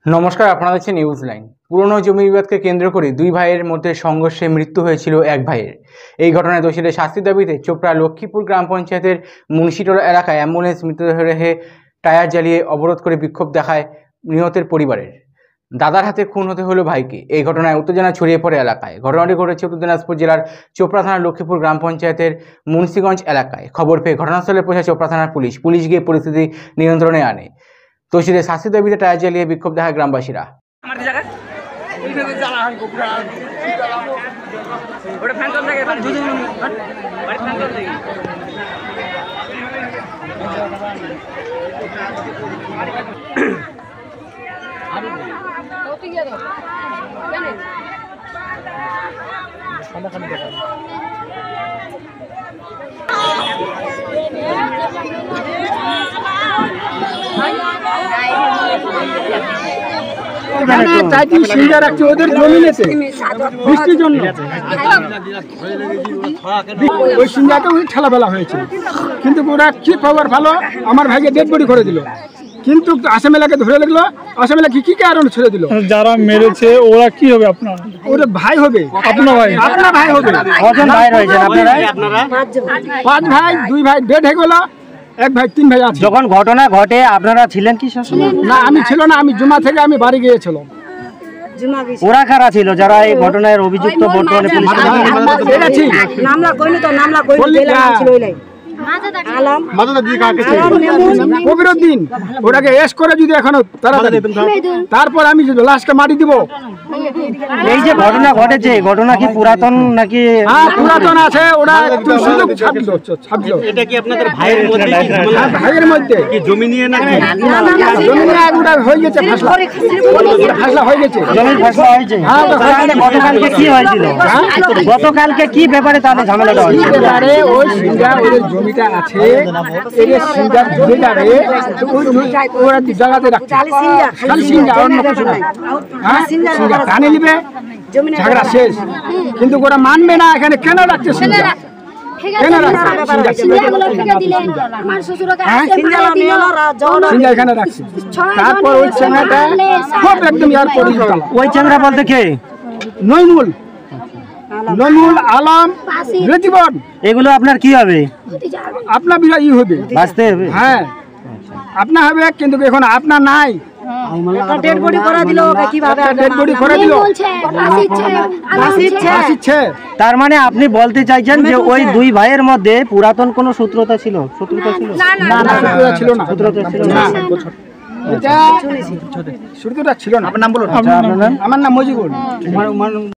नमस्कार आपनारा देखছেন news line. পুরনো জমি বিবাদকে কেন্দ্র করে দুই ভাইয়ের মধ্যে সংঘর্ষে মৃত্যু হয়েছিল এক ভাইয়ের। এই ঘটনায় দোষীদের শাস্তির দাবিতে চোপড়া লক্ষ্মীপুর গ্রাম পঞ্চায়েতের মুন্সিটোলা এলাকায় অ্যাম্বুলেন্স মৃতদেহে টায়ার জ্বালিয়ে অবরোধ করে বিক্ষোভ দেখায় নিহতের পরিবারের। দাদার হাতে খুন হতে হলো ভাইকে। এই ঘটনায় উত্তেজনা ছড়িয়ে পড়ে এলাকায়। ঘটনাটি ঘটেছে উত্তর দিনাজপুর জেলার চোপড়া থানার লক্ষ্মীপুর গ্রাম পঞ্চায়েতের মুন্সিগঞ্জ এলাকায়। খবর পেয়ে ঘটনাস্থলে পৌঁছায় চোপড়া থানার পুলিশ গিয়ে পরিস্থিতি নিয়ন্ত্রণে আনে। দোষীদের শাস্তির দাবিতে টায়ার জ্বালিয়ে বিক্ষোভ দেখায় গ্রামবাসীরা। ওদের জমি নেছে বৃষ্টির জন্য ওই সিংহাকে ঠেলাফেলা হয়েছিল, কিন্তু ওরা কি খবর ভালো আমার ভাইকে ডেড বডি করে দিল, কিন্তু আসামেলাকে ধরে লাগলো। আসামেলা কি কারণ ছেড়ে দিল? যারা মেরেছে ওরা কি হবে? আপনার ওরা ভাই হবে, আপনার ভাই হবে। কজন ভাই রয়েছেন আপনারা? পাঁচ ভাই, দুই ভাই ডেড হয়ে গেল, এক ভাই তিন ভাই আছে। যখন ঘটনা ঘটে আপনারা ছিলেন কি শাসনে? না, আমি ছিল না, আমি জুমা থেকে আমি বাড়ি গিয়েছিলাম। ওরা কারা ছিল যারা এই ঘটনার অভিযুক্ত? বর্তমানে কবিরউদ্দিন ওটাকে এস করে যদি এখনো তারপর আমি লাশটা মাটি দিব। এই যে ঘটনা ঘটেছে, ঘটনা কি পুরাতন নাকি? পুরাতন আছে, ওরা একটু সুযোগ ছাড়লো। এটা কি আপনাদের ভাইয়ের মধ্যে? ভাইয়ের মধ্যে কি জমি নিয়ে নাকি? জমি নিয়ে ওটা হয়ে গেছে, ফাসলা হয়ে গেছে, জমির ফাসলা হয়েছে। গতকালকে কি হয়েছিল? গতকালকে কি ব্যাপারে তাহলে ঝামেলাটা হয়েছে? ওই সিঙ্গা ওদের জমিটা আছে, এই সিঙ্গার জমিটারে ওরা জায়গাতে রাখছে, খালি সিঙ্গা, অন্য কিছু না। সিঙ্গা টানে নিবে, ঝগড়া শেষ। কিন্তু ওরা মানবে না। এখানে কেন রাখছে সিঙ্গা? কেন রাখছে সিঙ্গা এখানে রাখছে? তারপর ওই চ্যাংড়াটা খুব একদম ইয়ার করে। ওই চ্যাংড়া বলতে কে? নইমুল, আলম, রেজিবন। এগুলো আপনার কি হবে? আপনার বিরাই হবে, বাঁচতে হবে। হ্যাঁ, আপনার হবে, কিন্তু এখন আপনার নাই। তার মানে আপনি বলতে চাইছেন যে ওই দুই ভাইয়ের মধ্যে পুরাতন কোন শত্রুতা ছিল? শত্রুতা ছিল না, শত্রুতা ছিল না। আপনার নাম বলুন। আমার নাম মজিবুর।